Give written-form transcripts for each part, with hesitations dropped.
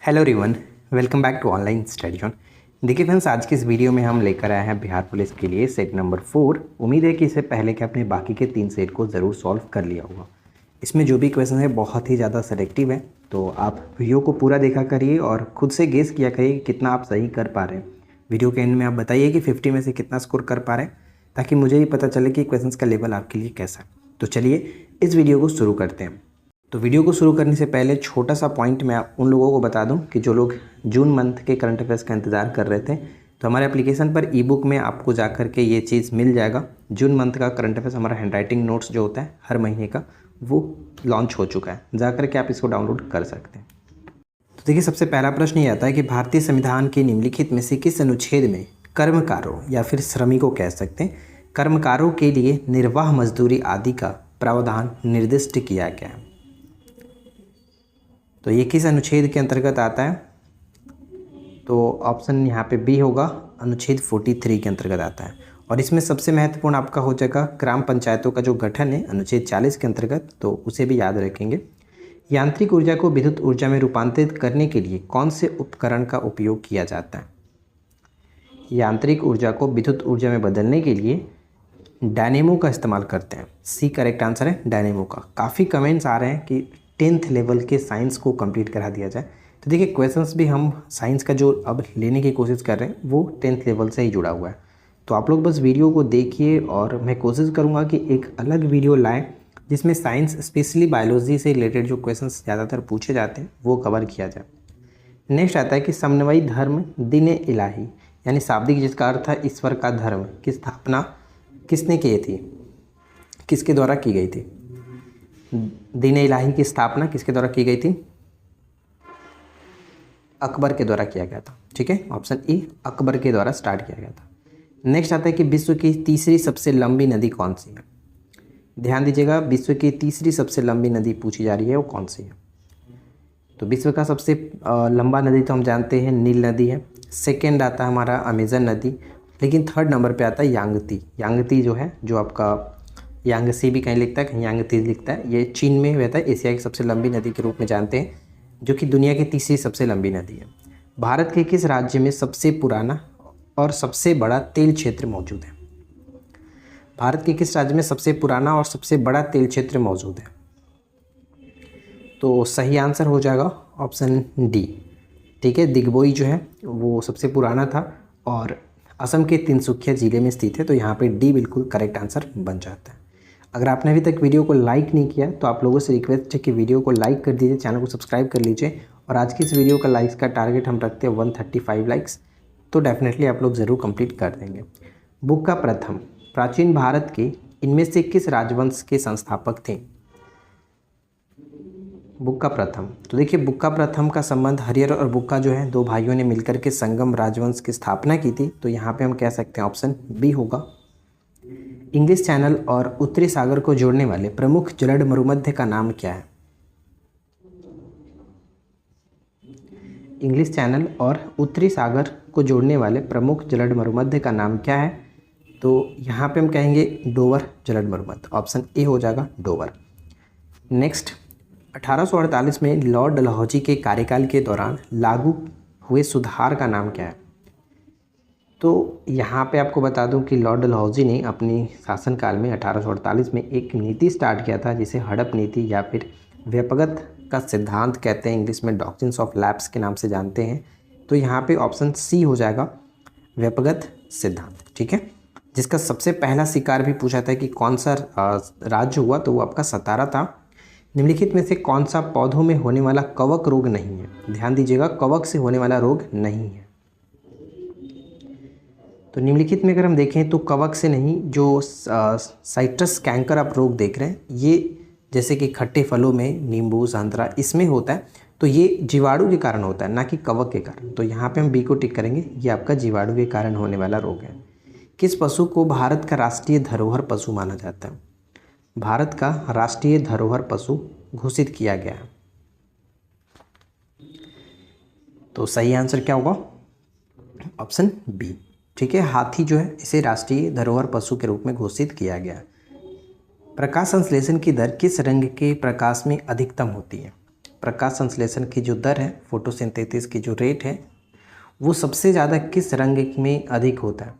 Hello everyone, welcome back to online study zone. देखिए friends, आज की इस वीडियो में हम लेकर आए हैं बिहार पुलिस के लिए सेट नंबर 4। उम्मीद है कि इससे पहले कि आपने बाकी के 3 सेट को ज़रूर सॉल्व कर लिया होगा। इसमें जो भी क्वेश्चन है बहुत ही ज़्यादा सेलेक्टिव है, तो आप वीडियो को पूरा देखा करिए और खुद से गेस किया करिए कि कितना आप सही कर पा रहे हैं। वीडियो के एंड में आप बताइए कि 50 में से कितना स्कोर कर पा रहे हैं, ताकि मुझे भी पता चले कि क्वेश्चन का लेवल आपके लिए कैसा है। तो चलिए इस वीडियो को शुरू करते हैं। तो वीडियो को शुरू करने से पहले छोटा सा पॉइंट मैं उन लोगों को बता दूं कि जो लोग जून मंथ के करंट अफेयर्स का इंतज़ार कर रहे थे, तो हमारे एप्लीकेशन पर ई बुक में आपको जाकर के ये चीज़ मिल जाएगा। जून मंथ का करंट अफेयर्स हमारा हैंडराइटिंग नोट्स जो होता है हर महीने का, वो लॉन्च हो चुका है। जाकर के आप इसको डाउनलोड कर सकते हैं। तो देखिए, सबसे पहला प्रश्न ये आता है कि भारतीय संविधान के निम्नलिखित में से किस अनुच्छेद में कर्मकारों या फिर श्रमिकों कह सकते हैं, कर्मकारों के लिए निर्वाह मजदूरी आदि का प्रावधान निर्दिष्ट किया गया है। तो ये किस अनुच्छेद के अंतर्गत आता है? तो ऑप्शन यहाँ पे बी होगा, अनुच्छेद 43 के अंतर्गत आता है। और इसमें सबसे महत्वपूर्ण आपका हो जाएगा ग्राम पंचायतों का जो गठन है अनुच्छेद 40 के अंतर्गत, तो उसे भी याद रखेंगे। यांत्रिक ऊर्जा को विद्युत ऊर्जा में रूपांतरित करने के लिए कौन से उपकरण का उपयोग किया जाता है? यांत्रिक ऊर्जा को विद्युत ऊर्जा में बदलने के लिए डायनेमो का इस्तेमाल करते हैं। सी करेक्ट आंसर है डायनेमो का। काफ़ी कमेंट्स आ रहे हैं कि 10th लेवल के साइंस को कंप्लीट करा दिया जाए। तो देखिए, क्वेश्चंस भी हम साइंस का जो अब लेने की कोशिश कर रहे हैं वो 10th लेवल से ही जुड़ा हुआ है। तो आप लोग बस वीडियो को देखिए और मैं कोशिश करूँगा कि एक अलग वीडियो लाएँ जिसमें साइंस स्पेशली बायोलॉजी से रिलेटेड जो क्वेश्चंस ज़्यादातर पूछे जाते हैं वो कवर किया जाए। नेक्स्ट आता है कि समन्वयी धर्म दीन इलाही, यानी शाब्दिक जिसका अर्थ है ईश्वर का धर्म, की स्थापना किसने की थी, किसके द्वारा की गई थी? दीन इलाही की स्थापना किसके द्वारा की गई थी? अकबर के द्वारा किया गया था। ठीक है, ऑप्शन ई, अकबर के द्वारा स्टार्ट किया गया था। नेक्स्ट आता है कि विश्व की तीसरी सबसे लंबी नदी कौन सी है? ध्यान दीजिएगा, विश्व की तीसरी सबसे लंबी नदी पूछी जा रही है, वो कौन सी है? तो विश्व का सबसे लंबा नदी तो हम जानते हैं नील नदी है। सेकेंड आता है हमारा अमेजन नदी, लेकिन थर्ड नंबर पे आता है यांगती। यांगती जो है, जो आपका यांगसी भी कहीं लिखता है, कहीं यांगती लिखता है, ये चीन में रहता है। एशिया की सबसे लंबी नदी के रूप में जानते हैं, जो कि दुनिया की तीसरी सबसे लंबी नदी है। भारत के किस राज्य में सबसे पुराना और सबसे बड़ा तेल क्षेत्र मौजूद है? भारत के किस राज्य में सबसे पुराना और सबसे बड़ा तेल क्षेत्र मौजूद है? तो सही आंसर हो जाएगा ऑप्शन डी। ठीक है, दिग्बोई जो है वो सबसे पुराना था और असम के तिनसुकिया जिले में स्थित है। तो यहाँ पे डी बिल्कुल करेक्ट आंसर बन जाता है। अगर आपने अभी तक वीडियो को लाइक नहीं किया तो आप लोगों से रिक्वेस्ट है कि वीडियो को लाइक कर दीजिए, चैनल को सब्सक्राइब कर लीजिए। और आज की इस वीडियो का लाइक्स का टारगेट हम रखते हैं 135 लाइक्स, तो डेफिनेटली आप लोग ज़रूर कंप्लीट कर देंगे। बुक का प्रथम प्राचीन भारत के इनमें से किस राजवंश के संस्थापक थे? बुक्का प्रथम, तो देखिए बुक्का प्रथम का संबंध हरिहर और बुक्का जो है, दो भाइयों ने मिलकर के संगम राजवंश की स्थापना की थी। तो यहाँ पे हम कह सकते हैं ऑप्शन बी होगा। इंग्लिश चैनल और उत्तरी सागर को जोड़ने वाले प्रमुख जलद मरुमध्य का नाम क्या है? इंग्लिश चैनल और उत्तरी सागर को जोड़ने वाले प्रमुख जलद मरुमध्य का नाम क्या है? तो यहाँ पे हम कहेंगे डोवर जलद मरुमध्य। ऑप्शन ए हो जाएगा डोवर। नेक्स्ट, 1848 में लॉर्ड डलहौजी के कार्यकाल के दौरान लागू हुए सुधार का नाम क्या है? तो यहाँ पे आपको बता दूं कि लॉर्ड डलहौजी ने अपनी शासनकाल में 1848 में एक नीति स्टार्ट किया था, जिसे हड़प नीति या फिर व्यपगत का सिद्धांत कहते हैं, इंग्लिश में डॉक्ट्रिन्स ऑफ लैप्स के नाम से जानते हैं। तो यहाँ पे ऑप्शन सी हो जाएगा व्यपगत सिद्धांत। ठीक है, जिसका सबसे पहला शिकार भी पूछा था कि कौन सा राज्य हुआ, तो वो आपका सतारा था। निम्नलिखित में से कौन सा पौधों में होने वाला कवक रोग नहीं है? ध्यान दीजिएगा, कवक से होने वाला रोग नहीं है। तो निम्नलिखित में अगर हम देखें तो कवक से नहीं, जो साइट्रस कैंकर आप रोग देख रहे हैं, ये जैसे कि खट्टे फलों में नींबू संतरा इसमें होता है, तो ये जीवाणु के कारण होता है, ना कि कवक के कारण। तो यहाँ पे हम बी को टिक करेंगे, ये आपका जीवाणु के कारण होने वाला रोग है। किस पशु को भारत का राष्ट्रीय धरोहर पशु माना जाता है? भारत का राष्ट्रीय धरोहर पशु घोषित किया गया है। तो सही आंसर क्या होगा? Option B. ठीक है, हाथी जो है इसे राष्ट्रीय धरोहर पशु के रूप में घोषित किया गया। प्रकाश संश्लेषण की दर किस रंग के प्रकाश में अधिकतम होती है? प्रकाश संश्लेषण की जो दर है, फोटोसिंथेसिस की जो रेट है, वो सबसे ज़्यादा किस रंग में अधिक होता है?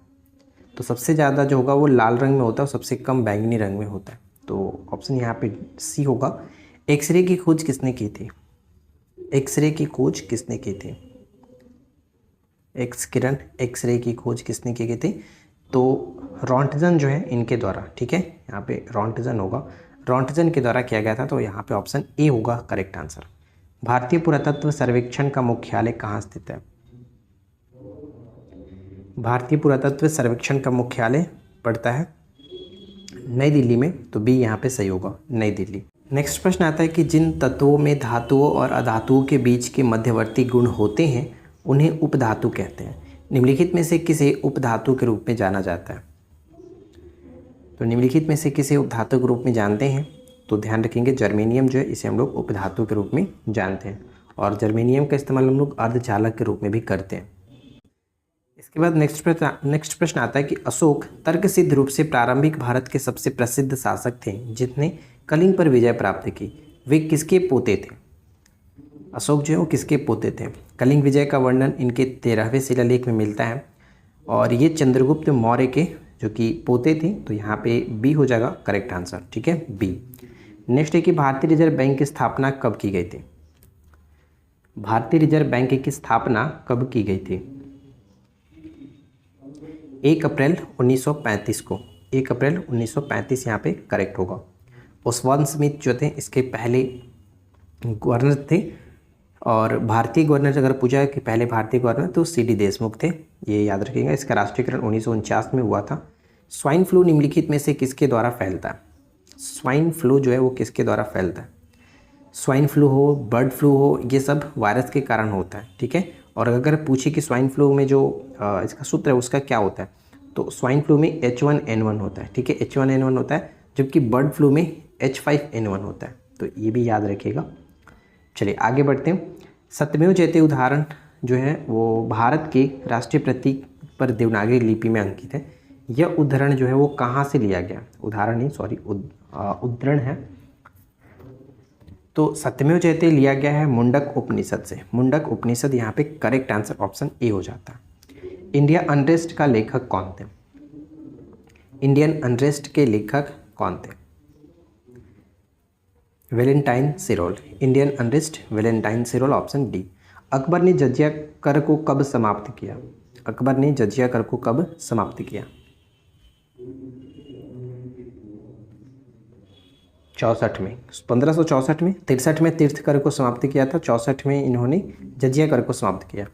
तो सबसे ज़्यादा जो होगा वो लाल रंग में होता है और सबसे कम बैंगनी रंग में होता है। तो ऑप्शन यहाँ पे सी होगा। एक्सरे की खोज किसने की थी? एक्सरे की खोज किसने की थी? एक्स किरण एक्सरे की खोज किसने की गई थी? तो रॉन्टजन जो है इनके द्वारा, ठीक है, यहाँ पे रॉन्टजन होगा, रॉन्टजन के द्वारा किया गया था। तो यहाँ पे ऑप्शन ए होगा करेक्ट आंसर। भारतीय पुरातत्व सर्वेक्षण का मुख्यालय कहाँ स्थित है? भारतीय पुरातत्व सर्वेक्षण का मुख्यालय पड़ता है नई दिल्ली में। तो बी यहाँ पे सही होगा, नई दिल्ली। नेक्स्ट प्रश्न आता है कि जिन तत्वों में धातुओं और अधातुओं के बीच के मध्यवर्ती गुण होते हैं उन्हें उपधातु कहते हैं। निम्नलिखित में से किसे उपधातु के रूप में जाना जाता है? तो निम्नलिखित में से किसे उपधातु के रूप में जानते हैं? तो ध्यान रखेंगे, जर्मेनियम जो है इसे हम लोग उपधातु के रूप में जानते हैं और जर्मेनियम का इस्तेमाल हम लोग अर्धचालक के रूप में भी करते हैं। इसके बाद नेक्स्ट प्रश्न आता है कि अशोक तर्कसिद्ध रूप से प्रारंभिक भारत के सबसे प्रसिद्ध शासक थे जिसने कलिंग पर विजय प्राप्त की। वे किसके पोते थे? अशोक जो है वो किसके पोते थे? कलिंग विजय का वर्णन इनके 13वें शिलालेख में मिलता है और ये चंद्रगुप्त मौर्य के जो कि पोते थे। तो यहाँ पे बी हो जाएगा करेक्ट आंसर, ठीक है, बी। नेक्स्ट है कि भारतीय रिजर्व बैंक की स्थापना कब की गई थी? भारतीय रिजर्व बैंक की स्थापना कब की गई थी? 1 अप्रैल 1935 को। 1 अप्रैल 1935 यहाँ पे करेक्ट होगा। ओस्वान स्मिथ जो थे इसके पहले गवर्नर थे और भारतीय गवर्नर अगर पूछा है कि पहले भारतीय गवर्नर तो सी.डी. देशमुख थे, ये याद रखिएगा। इसका राष्ट्रीयकरण 1949 में हुआ था। स्वाइन फ्लू निम्नलिखित में से किसके द्वारा फैलता है? स्वाइन फ्लू जो है वो किसके द्वारा फैलता है? स्वाइन फ्लू हो, बर्ड फ्लू हो, ये सब वायरस के कारण होता है, ठीक है। और अगर पूछे कि स्वाइन फ्लू में जो इसका सूत्र है उसका क्या होता है, तो स्वाइन फ्लू में H1N1 होता है, ठीक है, H1N1 होता है, जबकि बर्ड फ्लू में H5N1 होता है। तो ये भी याद रखिएगा। चलिए आगे बढ़ते हैं। सत्यमेव जयते उदाहरण जो है वो भारत के राष्ट्रीय प्रतीक पर देवनागरी लिपि में अंकित है। यह उदाहरण जो है वो कहाँ से लिया गया? उदाहरण नहीं, सॉरी, उद्धरण है। तो सत्यमेव जयते लिया गया है मुंडक उपनिषद से। मुंडक उपनिषद यहाँ पे करेक्ट आंसर ऑप्शन ए हो जाता है। इंडिया अनरेस्ट का लेखक कौन थे? इंडियन अनरेस्ट के लेखक कौन थे? Valentine सिरोल। Indian unrest Valentine सिरोल, option D. Akbar ने जजिया कर को कब समाप्त किया? अकबर ने जजिया कर को कब समाप्त किया? 64 में, 1564 में। 63 में तीर्थ कर को समाप्त किया था, 64 में इन्होंने जजिया कर को समाप्त किया।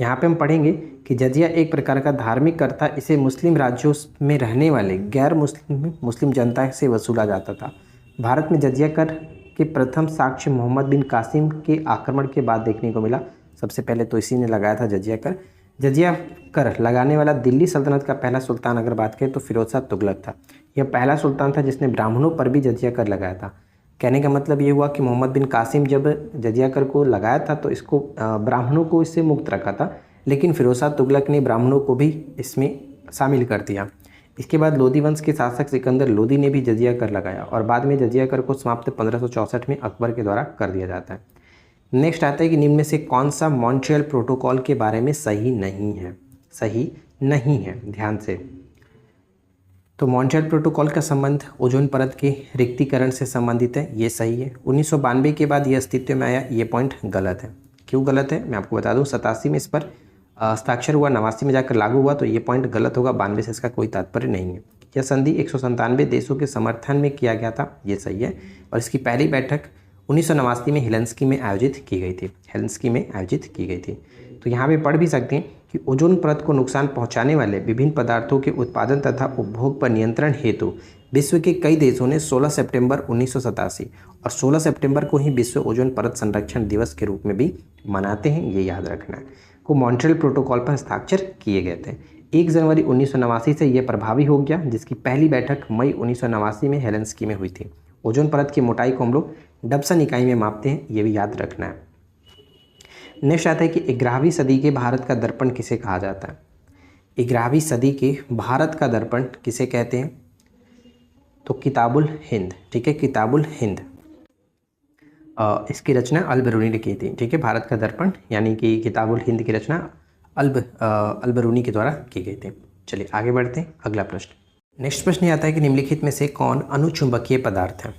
यहाँ पे हम पढ़ेंगे कि जजिया एक प्रकार का धार्मिक कर था। इसे मुस्लिम राज्यों में रहने वाले गैर मुस्लिम जनता से वसूला जाता था। भारत में जजिया कर के प्रथम साक्ष्य मोहम्मद बिन कासिम के आक्रमण के बाद देखने को मिला। सबसे पहले तो इसी ने लगाया था जजिया कर। जजिया कर लगाने वाला दिल्ली सल्तनत का पहला सुल्तान अगर बात करें तो फिरोज शाह तुगलक था। यह पहला सुल्तान था जिसने ब्राह्मणों पर भी जजिया कर लगाया था। कहने का मतलब ये हुआ कि मोहम्मद बिन कासिम जब जजिया कर को लगाया था तो इसको ब्राह्मणों को इससे मुक्त रखा था, लेकिन फिरोज शाह तुगलक ने ब्राह्मणों को भी इसमें शामिल कर दिया। इसके बाद लोधी वंश के शासक सिकंदर लोधी ने भी जजिया कर लगाया और बाद में जजिया कर को समाप्त 1564 में अकबर के द्वारा कर दिया जाता है। नेक्स्ट आता है कि निम्न में से कौन सा मॉन्ट्रियल प्रोटोकॉल के बारे में सही नहीं है? सही नहीं है, ध्यान से। तो मॉन्ट्रियल प्रोटोकॉल का संबंध ओजोन परत के रिक्तीकरण से संबंधित है, ये सही है। 1992 के बाद ये अस्तित्व में आया, ये पॉइंट गलत है। क्यों गलत है मैं आपको बता दूं। 87 में इस पर हस्ताक्षर हुआ, 89 में जाकर लागू हुआ, तो ये पॉइंट गलत होगा। 92 से इसका कोई तात्पर्य नहीं है। यह संधि 197 देशों के समर्थन में किया गया था, ये सही है। और इसकी पहली बैठक 1989 में हेलेंस्की में आयोजित की गई थी। हेलेंस्की में आयोजित की गई थी। तो यहाँ पे पढ़ भी सकते हैं कि ओजोन परत को नुकसान पहुँचाने वाले विभिन्न पदार्थों के उत्पादन तथा उपभोग पर नियंत्रण हेतु विश्व के कई देशों ने 16 सितंबर 1987 और 16 सितंबर को ही विश्व ओजोन परत संरक्षण दिवस के रूप में भी मनाते हैं, ये याद रखना है। को मॉन्ट्रियल प्रोटोकॉल पर हस्ताक्षर किए गए थे। 1 जनवरी 1989 से यह प्रभावी हो गया, जिसकी पहली बैठक मई 1989 में हेलेंस्की में हुई थी। ओजोन परत की मोटाई को हम लोग डबसन इकाई में मापते हैं, ये भी याद रखना है। नेक्स्ट आता है कि 11वीं सदी के भारत का दर्पण किसे कहा जाता है? 11वीं सदी के भारत का दर्पण किसे कहते हैं? तो किताबुल हिंद, ठीक है, किताबुल हिंद। इसकी रचना अल-बिरूनी ने की थी। ठीक है, भारत का दर्पण यानी कि किताबुल हिंद की रचना अल-बिरूनी के द्वारा की गई थी। चलिए आगे बढ़ते हैं, अगला प्रश्न। नेक्स्ट प्रश्न ये आता है कि निम्नलिखित में से कौन अनुचुंबकीय पदार्थ है।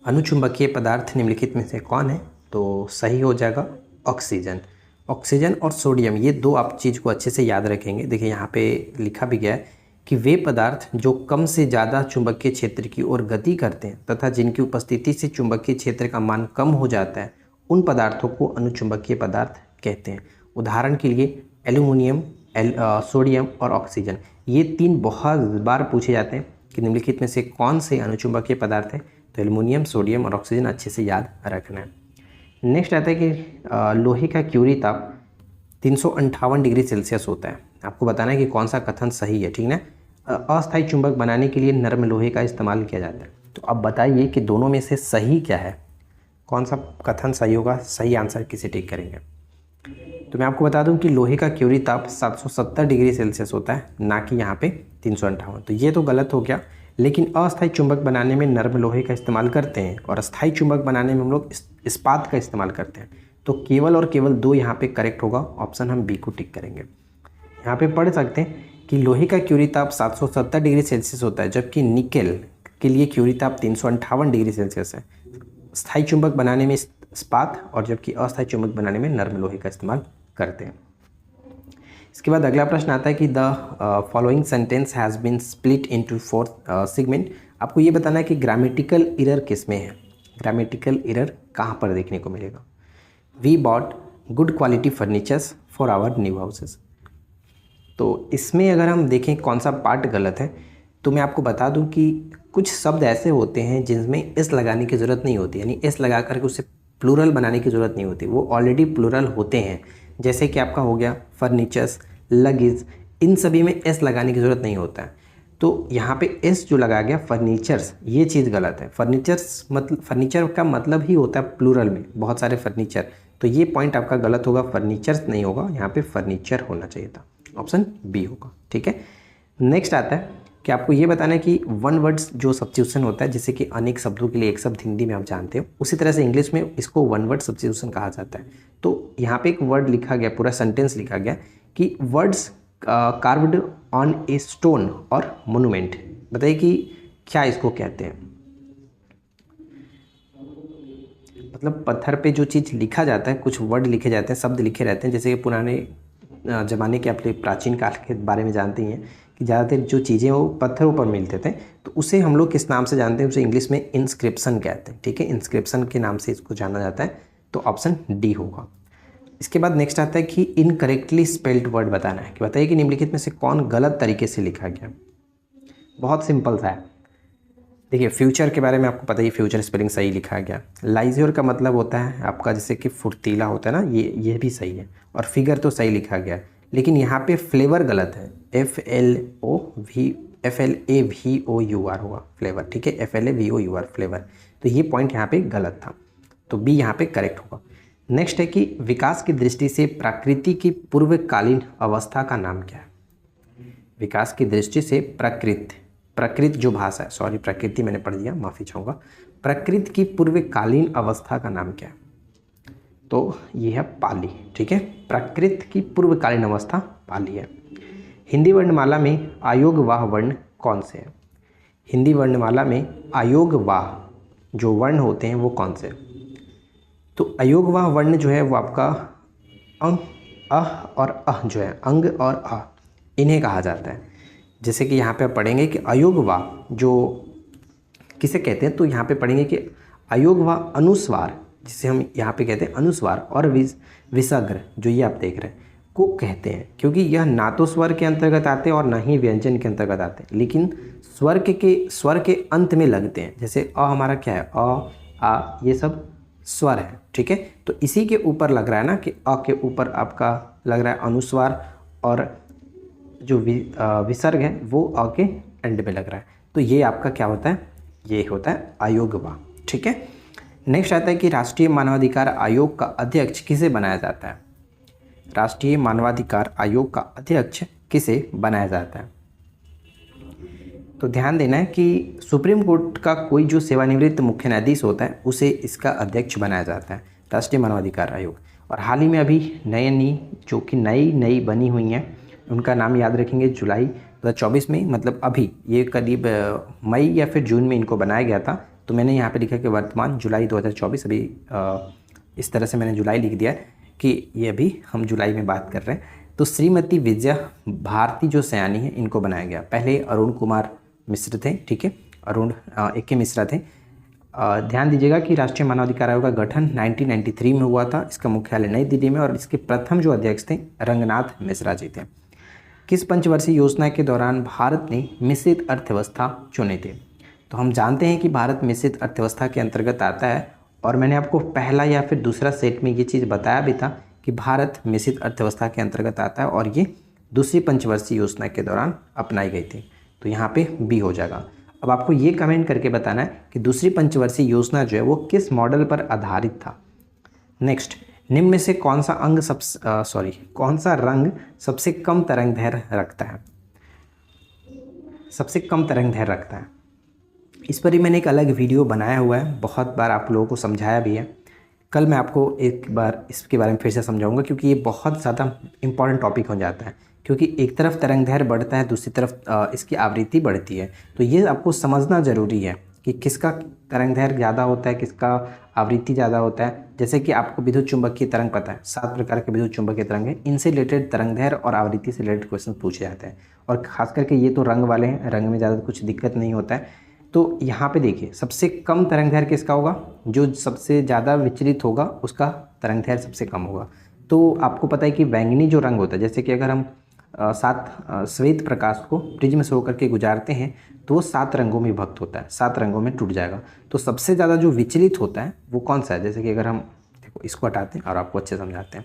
अनुचुंबकीय पदार्थ निम्नलिखित में से कौन है? तो सही हो जाएगा ऑक्सीजन। ऑक्सीजन और सोडियम, ये दो आप चीज़ को अच्छे से याद रखेंगे। देखिए यहाँ पे लिखा भी गया है कि वे पदार्थ जो कम से ज़्यादा चुंबकीय क्षेत्र की ओर गति करते हैं तथा जिनकी उपस्थिति से चुंबकीय क्षेत्र का मान कम हो जाता है, उन पदार्थों को अनुचुंबकीय पदार्थ कहते हैं। उदाहरण के लिए एल्यूमिनियम, सोडियम और ऑक्सीजन, ये तीन बहुत बार पूछे जाते हैं कि निम्नलिखित में से कौन से अनुचुंबकीय पदार्थ है। तो एल्यूमिनियम, सोडियम और ऑक्सीजन अच्छे से याद रखना है। नेक्स्ट आता है कि लोहे का क्यूरी ताप 358 डिग्री सेल्सियस होता है। आपको बताना है कि कौन सा कथन सही है, ठीक ना। अस्थायी चुंबक बनाने के लिए नरम लोहे का इस्तेमाल किया जाता है। तो अब बताइए कि दोनों में से सही क्या है, कौन सा कथन सही होगा, सही आंसर किसे टिक करेंगे। तो मैं आपको बता दूं कि लोहे का क्यूरी ताप 770 डिग्री सेल्सियस होता है, ना कि यहाँ पे 358। तो ये तो गलत हो गया, लेकिन अस्थायी चुंबक बनाने में नरम लोहे का इस्तेमाल करते हैं और अस्थायी चुंबक बनाने में हम लोग इस्पात का इस्तेमाल करते हैं। तो केवल और केवल दो यहाँ पे करेक्ट होगा, ऑप्शन हम बी को टिक करेंगे। यहाँ पे पढ़ सकते हैं कि लोहे का क्यूरी ताप 770 डिग्री सेल्सियस होता है, जबकि निकेल के लिए क्यूरी ताप 358 डिग्री सेल्सियस है। स्थायी चुंबक बनाने में इस्पात और जबकि अस्थायी चुंबक बनाने में नरम लोहे का इस्तेमाल करते हैं। इसके बाद अगला प्रश्न आता है कि the following sentence has been split into 4 segment. आपको ये बताना है कि ग्रामेटिकल एरर किस में है, ग्रामेटिकल एरर कहाँ पर देखने को मिलेगा। We bought good quality furnitures for our new houses. तो इसमें अगर हम देखें कौन सा पार्ट गलत है, तो मैं आपको बता दूं कि कुछ शब्द ऐसे होते हैं जिनमें एस लगाने की ज़रूरत नहीं होती, यानी एस लगा करके उसे प्लूरल बनाने की ज़रूरत नहीं होती, वो ऑलरेडी प्लूरल होते हैं। जैसे कि आपका हो गया फर्नीचर्स, लगेज, इन सभी में एस लगाने की ज़रूरत नहीं होता है। तो यहाँ पे एस जो लगा गया फर्नीचर्स, ये चीज़ गलत है। फर्नीचर्स मतलब फर्नीचर का मतलब ही होता है प्लूरल में बहुत सारे फर्नीचर, तो ये पॉइंट आपका गलत होगा, फर्नीचर्स नहीं होगा, यहाँ पे फर्नीचर होना चाहिए था, ऑप्शन बी होगा। ठीक है, नेक्स्ट आता है कि आपको ये बताना है कि वन वर्ड्स जो सब्स्टिट्यूशन होता है, जैसे कि अनेक शब्दों के लिए एक शब्द हिंदी में आप जानते हो, उसी तरह से इंग्लिश में इसको वन वर्ड सब्स्टिट्यूशन कहा जाता है। तो यहाँ पे एक वर्ड लिखा गया, पूरा सेंटेंस लिखा गया कि words carved on a stone और मोनूमेंट। बताइए कि क्या इसको कहते हैं। मतलब पत्थर पे जो चीज़ लिखा जाता है, कुछ वर्ड लिखे जाते हैं, शब्द लिखे रहते हैं, जैसे कि पुराने ज़माने के अपने प्राचीन काल के बारे में जानते हैं कि ज़्यादातर जो चीज़ें वो पत्थरों पर मिलते थे, तो उसे हम लोग किस नाम से जानते हैं, उसे इंग्लिश में इंस्क्रिप्शन कहते हैं। ठीक है, इंस्क्रिप्शन के नाम से इसको जाना जाता है, तो ऑप्शन डी होगा। इसके बाद नेक्स्ट आता है कि इनकरेक्टली स्पेल्ड वर्ड बताना है, कि बताइए कि निम्नलिखित में से कौन गलत तरीके से लिखा गया। बहुत सिंपल सा है। देखिए फ्यूचर के बारे में आपको पता ही, फ्यूचर स्पेलिंग सही लिखा गया। लाइज्योर का मतलब होता है आपका जैसे कि फुर्तीला होता है ना, ये भी सही है, और फिगर तो सही लिखा गया, लेकिन यहाँ पे फ्लेवर गलत है। FLAVOUR होगा फ्लेवर। ठीक है, FLAVOUR फ्लेवर, तो ये पॉइंट यहाँ पे गलत था, तो बी यहाँ पे करेक्ट होगा। नेक्स्ट है कि विकास की दृष्टि से प्रकृति की पूर्वकालीन अवस्था का नाम क्या है। विकास की दृष्टि से प्रकृति जो भाषा है, सॉरी प्रकृति मैंने पढ़ दिया, माफ़ी चाहूँगा। प्रकृति की पूर्वकालीन अवस्था का नाम क्या है, तो ये है पाली। ठीक है, प्रकृति की पूर्वकालीन अवस्था पाली है। हिंदी वर्णमाला में अयोगवाह वर्ण कौन से हैं। हिंदी वर्णमाला में अयोगवाह जो वर्ण होते हैं वो कौन से हैं। तो अयोगवाह वर्ण जो है वो आपका अंग, अह और अह जो है, अंग और अह, इन्हें कहा जाता है। जैसे कि यहाँ पे आप पढ़ेंगे कि अयोगवाह जो किसे कहते हैं, तो यहाँ पे पढ़ेंगे कि अयोगवाह अनुस्वार, जिसे हम यहाँ पे कहते हैं अनुस्वार, और विसर्ग जो ये आप देख रहे हैं को कहते हैं, क्योंकि यह ना तो स्वर के अंतर्गत आते हैं और ना ही व्यंजन के अंतर्गत आते हैं, लेकिन स्वर के अंत में लगते हैं। जैसे अ हमारा क्या है, अ, आ, ये सब स्वर है। ठीक है, तो इसी के ऊपर लग रहा है ना कि अ के ऊपर आपका लग रहा है अनुस्वार, और जो विसर्ग है वो अ के एंड में लग रहा है, तो ये आपका क्या होता है, ये होता है अयोगवाह। ठीक है, नेक्स्ट आता है कि राष्ट्रीय मानवाधिकार आयोग का अध्यक्ष किसे बनाया जाता है। राष्ट्रीय मानवाधिकार आयोग का अध्यक्ष किसे बनाया जाता है। तो ध्यान देना है कि सुप्रीम कोर्ट का कोई जो सेवानिवृत्त मुख्य न्यायाधीश होता है उसे इसका अध्यक्ष बनाया जाता है, राष्ट्रीय मानवाधिकार आयोग। और हाल ही में अभी नई जो कि नई बनी हुई हैं उनका नाम याद रखेंगे, जुलाई 2024 में, मतलब अभी ये करीब मई या फिर जून में इनको बनाया गया था। तो मैंने यहाँ पे लिखा कि वर्तमान जुलाई 2024, अभी इस तरह से मैंने जुलाई लिख दिया कि ये अभी हम जुलाई में बात कर रहे हैं। तो श्रीमती विजया भारती जो सयानी है इनको बनाया गया। पहले अरुण कुमार मिश्र थे, ठीक है, अरुण AK मिश्रा थे। ध्यान दीजिएगा कि राष्ट्रीय मानवाधिकार आयोग का गठन 1993 में हुआ था। इसका मुख्यालय नई दिल्ली में, और इसके प्रथम जो अध्यक्ष थे रंगनाथ मिश्रा जी थे। किस पंचवर्षीय योजना के दौरान भारत ने मिश्रित अर्थव्यवस्था चुने थे? तो हम जानते हैं कि भारत मिश्रित अर्थव्यवस्था के अंतर्गत आता है, और मैंने आपको पहला या फिर दूसरा सेट में ये चीज़ बताया भी था कि भारत मिश्रित अर्थव्यवस्था के अंतर्गत आता है, और ये दूसरी पंचवर्षीय योजना के दौरान अपनाई गई थी। तो यहाँ पे बी हो जाएगा। अब आपको ये कमेंट करके बताना है कि दूसरी पंचवर्षीय योजना जो है वो किस मॉडल पर आधारित था। नेक्स्ट, निम्न में से कौन सा रंग सबसे कम तरंग दैर्घ्य रखता है? सबसे कम तरंग दैर्घ्य रखता है, इस पर ही मैंने एक अलग वीडियो बनाया हुआ है, बहुत बार आप लोगों को समझाया भी है। कल मैं आपको एक बार इसके बारे में फिर से समझाऊंगा, क्योंकि ये बहुत ज़्यादा इंपॉर्टेंट टॉपिक हो जाता है। क्योंकि एक तरफ तरंग दैर्घ्य बढ़ता है, दूसरी तरफ इसकी आवृत्ति बढ़ती है। तो ये आपको समझना ज़रूरी है कि किसका तरंग दैर्घ्य ज़्यादा होता है, किसका आवृत्ति ज़्यादा होता है। जैसे कि आपको विद्युत चुंबकीय तरंग पता है, 7 प्रकार के विद्युत चुंबकीय तरंग हैं। इनसे रिलेटेड तरंग दैर्घ्य और आवृत्ति से रिलेटेड क्वेश्चन पूछे जाते हैं, और ख़ास करके ये तो रंग वाले हैं, रंग में ज़्यादा कुछ दिक्कत नहीं होता है। तो यहाँ पे देखिए, सबसे कम तरंग दैर्घ्य किसका होगा? जो सबसे ज़्यादा विचलित होगा उसका तरंग दैर्घ्य सबसे कम होगा। तो आपको पता है कि बैंगनी जो रंग होता है, जैसे कि अगर हम 7 श्वेत प्रकाश को प्रिज्म से होकर के गुजारते हैं तो वो 7 रंगों में विभक्त होता है, 7 रंगों में टूट जाएगा। तो सबसे ज़्यादा जो विचलित होता है वो कौन सा है? जैसे कि अगर हम देखो इसको हटाते हैं और आपको अच्छे समझाते हैं।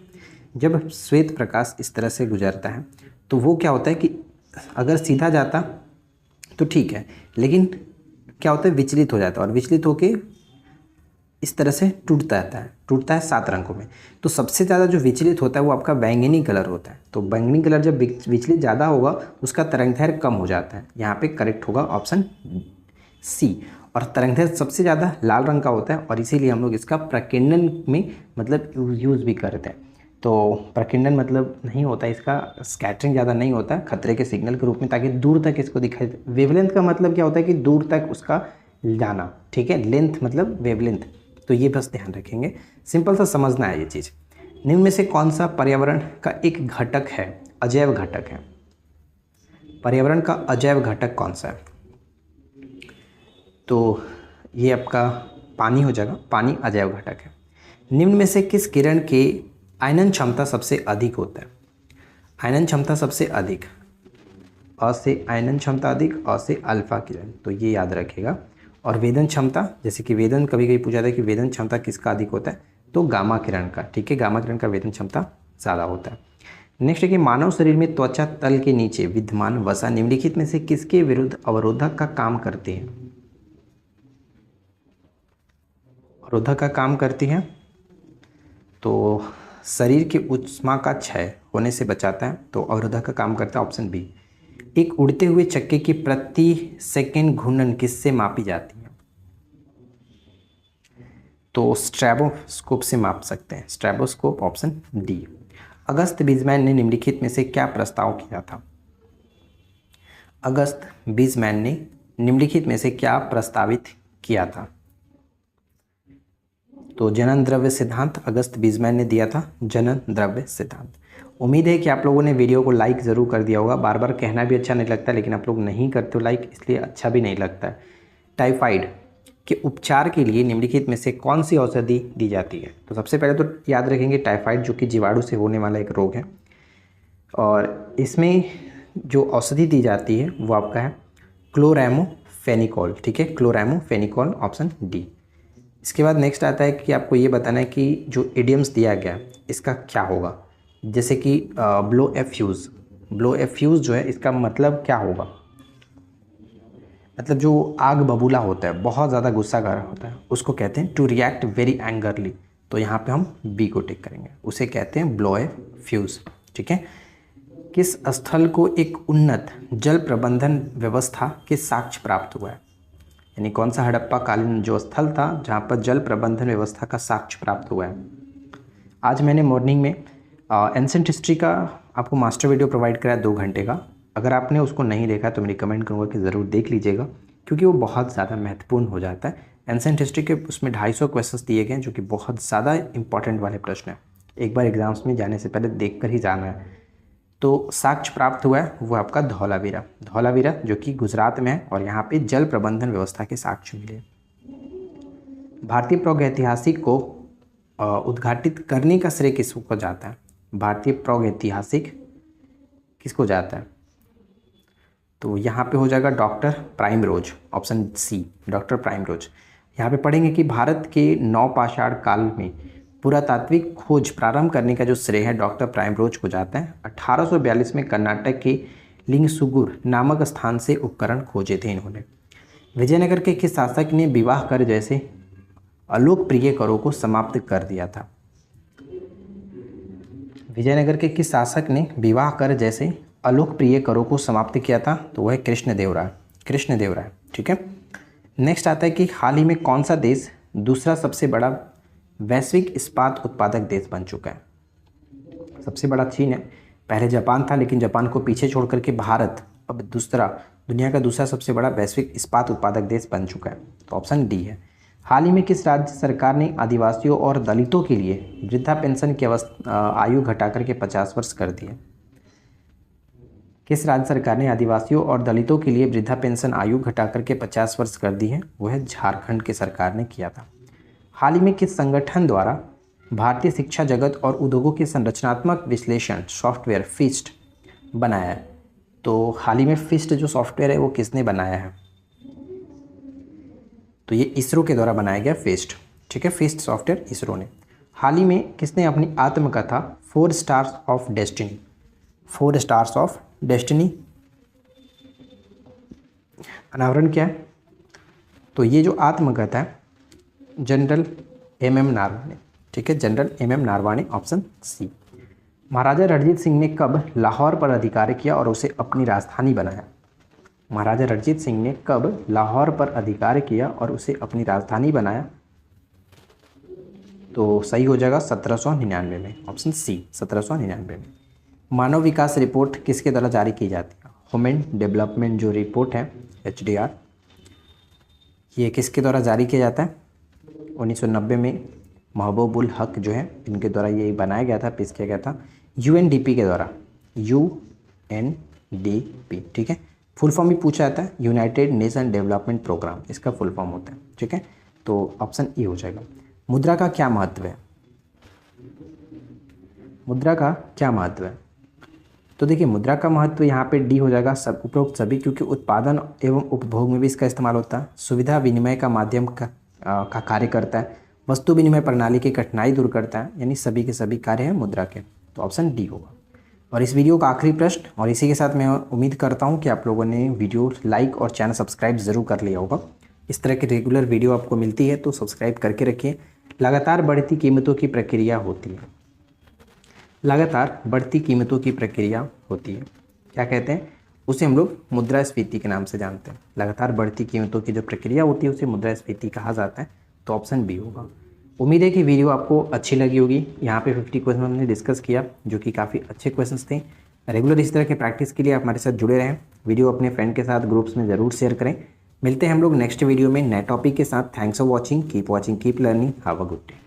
जब श्वेत प्रकाश इस तरह से गुजरता है तो वो क्या होता है कि अगर सीधा जाता तो ठीक है, लेकिन क्या होता है, विचलित हो जाता है, और विचलित होके इस तरह से टूटता है 7 रंगों में। तो सबसे ज़्यादा जो विचलित होता है वो आपका बैंगनी कलर होता है। तो बैंगनी कलर जब विचलित ज़्यादा होगा उसका तरंग दैर्घ्य कम हो जाता है। यहाँ पे करेक्ट होगा ऑप्शन सी। और तरंग दैर्घ्य सबसे ज़्यादा लाल रंग का होता है, और इसीलिए हम लोग इसका प्रकीर्णन में मतलब यूज़ भी करते हैं। तो प्रकीर्णन मतलब नहीं होता इसका, स्कैटरिंग ज़्यादा नहीं होता है, खतरे के सिग्नल के रूप में, ताकि दूर तक इसको दिखाई दे। वेवलेंथ का मतलब क्या होता है कि दूर तक उसका जाना, ठीक है, लेंथ मतलब वेवलेंथ। तो ये बस ध्यान रखेंगे, सिंपल सा समझना है ये चीज़। निम्न में से कौन सा पर्यावरण का एक घटक है, अजैव घटक है? पर्यावरण का अजैव घटक कौन सा है? तो ये आपका पानी हो जाएगा, पानी अजैव घटक है। निम्न में से किस किरण के आयनन क्षमता सबसे अधिक होता है? आयनन क्षमता सबसे अधिक, अ से आयनन क्षमता अधिक, अ से अल्फा किरण, तो ये याद रखिएगा। और वेदन क्षमता, जैसे कि वेदन कभी कभी पूछा था कि वेदन क्षमता किसका अधिक होता है, तो गामा किरण का, ठीक है, गामा किरण का वेदन क्षमता ज़्यादा होता है। नेक्स्ट है कि मानव शरीर में त्वचा तल के नीचे विद्यमान वसा निम्नलिखित में से किसके विरुद्ध अवरोधक का काम करती है? अवरोधक का काम करती है, तो शरीर के ऊष्मा का क्षय होने से बचाता है, तो अवरोधक का काम करता है, ऑप्शन बी। एक उड़ते हुए चक्के की प्रति सेकंड घूर्णन किससे मापी जाती है? तो स्ट्रैबोस्कोप से माप सकते हैं, स्ट्रैबोस्कोप, ऑप्शन डी। अगस्त बीजमैन ने निम्नलिखित में से क्या प्रस्ताव किया था? अगस्त बीजमैन ने निम्नलिखित में से क्या प्रस्तावित किया था? तो जनन द्रव्य सिद्धांत अगस्त बीजमैन ने दिया था, जनन द्रव्य सिद्धांत। उम्मीद है कि आप लोगों ने वीडियो को लाइक ज़रूर कर दिया होगा। बार बार कहना भी अच्छा नहीं लगता, लेकिन आप लोग नहीं करते हो लाइक, इसलिए अच्छा भी नहीं लगता है। टाइफाइड के उपचार के लिए निम्नलिखित में से कौन सी औषधि दी जाती है? तो सबसे पहले तो याद रखेंगे टाइफाइड जो कि जीवाणु से होने वाला एक रोग है, और इसमें जो औषधि दी जाती है वो आपका है क्लोरामोफेनिकोल, ठीक है, क्लोरामोफेनिकोल, ऑप्शन डी। इसके बाद नेक्स्ट आता है कि आपको ये बताना है कि जो इडियम्स दिया गया इसका क्या होगा। जैसे कि ब्लो ए फ्यूज़, ब्लो ए फ्यूज़ जो है इसका मतलब क्या होगा? मतलब जो आग बबूला होता है, बहुत ज़्यादा गुस्सा कर रहा होता है, उसको कहते हैं टू रिएक्ट वेरी एंगरली। तो यहाँ पे हम बी को टिक करेंगे, उसे कहते हैं ब्लो ए फ्यूज़, ठीक है। किस स्थल को एक उन्नत जल प्रबंधन व्यवस्था के साक्ष्य प्राप्त हुआ है? यानी कौन सा हड़प्पा कालीन जो स्थल था जहाँ पर जल प्रबंधन व्यवस्था का साक्ष्य प्राप्त हुआ है? आज मैंने मॉर्निंग में एंसेंट हिस्ट्री का आपको मास्टर वीडियो प्रोवाइड कराया 2 घंटे का। अगर आपने उसको नहीं देखा तो मैं रिकमेंड करूँगा कि ज़रूर देख लीजिएगा, क्योंकि वो बहुत ज़्यादा महत्वपूर्ण हो जाता है। एंसेंट हिस्ट्री के उसमें 250 क्वेश्चंस दिए गए हैं, जो कि बहुत ज़्यादा इंपॉर्टेंट वाले प्रश्न हैं। एक बार एग्जाम्स में जाने से पहले देख कर ही जाना है। तो साक्ष्य प्राप्त हुआ है वो आपका धौलावीरा जो कि गुजरात में है, और यहाँ पे जल प्रबंधन व्यवस्था के साक्ष्य मिले। भारतीय प्रागैतिहासिक को उद्घाटित करने का श्रेय किसको जाता है? भारतीय प्रागैतिहासिक किसको जाता है? तो यहाँ पे हो जाएगा doctor Primrose, option C, doctor Primrose. यहाँ पे पढ़ेंगे कि भारत के नवपाषाण काल में पुरातात्विक खोज प्रारंभ करने का जो श्रेय है डॉक्टर प्राइमरोज को जाता है। 1842 में कर्नाटक के लिंगसुगुर नामक स्थान से उपकरण खोजे थे इन्होंने। विजयनगर के किस शासक ने विवाह कर जैसे अलोकप्रिय करों को समाप्त कर दिया था? विजयनगर के किस शासक ने विवाह कर जैसे अलोकप्रिय करों को समाप्त किया था? तो वह है कृष्णदेव राय। ठीक है। नेक्स्ट आता है कि हाल ही में कौन सा देश दूसरा सबसे बड़ा वैश्विक इस्पात उत्पादक देश बन चुका है? सबसे बड़ा चीन है, पहले जापान था, लेकिन जापान को पीछे छोड़ करके भारत अब दुनिया का दूसरा सबसे बड़ा वैश्विक इस्पात उत्पादक देश बन चुका है। तो ऑप्शन डी है। हाल ही में किस राज्य सरकार ने आदिवासियों और दलितों के लिए वृद्धा पेंशन की आयु घटाकर के 50 वर्ष कर दी है? किस राज्य सरकार ने आदिवासियों और दलितों के लिए वृद्धा पेंशन आयु घटाकर के 50 वर्ष कर दी है? वो है झारखंड की सरकार ने किया था। हाल ही में किस संगठन द्वारा भारतीय शिक्षा जगत और उद्योगों के संरचनात्मक विश्लेषण सॉफ्टवेयर फिस्ट बनाया है? तो हाल ही में फिस्ट जो सॉफ्टवेयर है वो किसने बनाया है? तो ये इसरो के द्वारा बनाया गया फिस्ट। ठीक है, फिस्ट सॉफ्टवेयर इसरो ने। हाल ही में किसने अपनी आत्मकथा 4 स्टार्स ऑफ डेस्टिनी अनावरण किया है? तो ये जो आत्मकथा है जनरल MM नारवाने। ठीक है, general MM Naravane, option C. महाराजा रणजीत सिंह ने कब लाहौर पर अधिकार किया और उसे अपनी राजधानी बनाया? महाराजा रणजीत सिंह ने कब लाहौर पर अधिकार किया और उसे अपनी राजधानी बनाया? तो सही हो जाएगा 1799 में, ऑप्शन सी, 1799 में। मानव विकास रिपोर्ट किसके द्वारा जारी की जाती है? ह्यूमन डेवलपमेंट जो रिपोर्ट है HDR, ये किसके द्वारा जारी किया जाता है? 1990 में महबूबुल हक जो है इनके द्वारा ये बनाया गया था, पेश किया गया था UNDP के द्वारा, UNDP। ठीक है, फुल फॉर्म भी पूछा जाता है, यूनाइटेड नेशन डेवलपमेंट प्रोग्राम, इसका फुल फॉर्म होता है। ठीक है, तो ऑप्शन ई हो जाएगा। मुद्रा का क्या महत्व है? मुद्रा का क्या महत्व है? तो देखिए, मुद्रा का महत्व यहाँ पे डी हो जाएगा, सब उपरोक्त सभी, क्योंकि उत्पादन एवं उपभोग में भी इसका इस्तेमाल होता है, सुविधा विनिमय का माध्यम का कार्य करता है, वस्तु विनिमय प्रणाली की कठिनाई दूर करता है, यानी सभी के सभी कार्य हैं मुद्रा के। तो ऑप्शन डी होगा। और इस वीडियो का आखिरी प्रश्न, और इसी के साथ मैं उम्मीद करता हूँ कि आप लोगों ने वीडियो लाइक और चैनल सब्सक्राइब ज़रूर कर लिया होगा। इस तरह की रेगुलर वीडियो आपको मिलती है तो सब्सक्राइब करके रखिए। लगातार बढ़ती कीमतों की प्रक्रिया होती है, लगातार बढ़ती कीमतों की प्रक्रिया होती है, क्या कहते हैं उसे? हम लोग मुद्रास्फीति के नाम से जानते हैं। लगातार बढ़ती कीमतों की जो प्रक्रिया होती है उसे मुद्रास्फीति कहा जाता है। तो ऑप्शन बी होगा। उम्मीद है कि वीडियो आपको अच्छी लगी होगी। यहाँ पे 50 क्वेश्चन हमने डिस्कस किया, जो कि काफ़ी अच्छे क्वेश्चंस थे। रेगुलर इस तरह के प्रैक्टिस के लिए आप हमारे साथ जुड़े रहें। वीडियो अपने फ्रेंड के साथ ग्रुप्स में ज़रूर शेयर करें। मिलते हैं हम लोग नेक्स्ट वीडियो में नए टॉपिक के साथ। Thanks for watching, keep learning, have a good day.